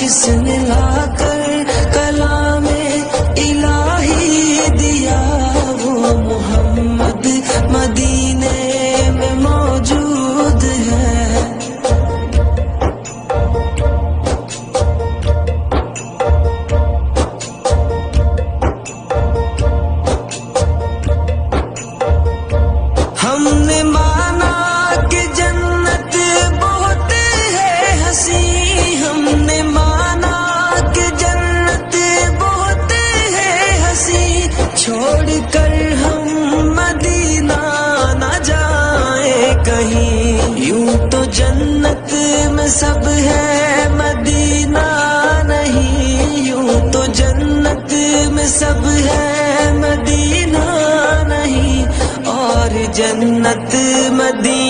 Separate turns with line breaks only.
جس نے لا کر کلام الہی دیا، وہ محمد مدینے میں موجود ہے۔ ہم نے مانا کہ جنت بہت ہے حسین، ہم نے مانا کہ جنت بہت ہے حسین، چھوڑ کر ہم مدینہ نہ جائیں کہیں، یوں تو جنت میں سب ہے مدینہ نہیں، یوں تو جنت میں سب ہے مدینہ نہیں، اور جنت مدینہ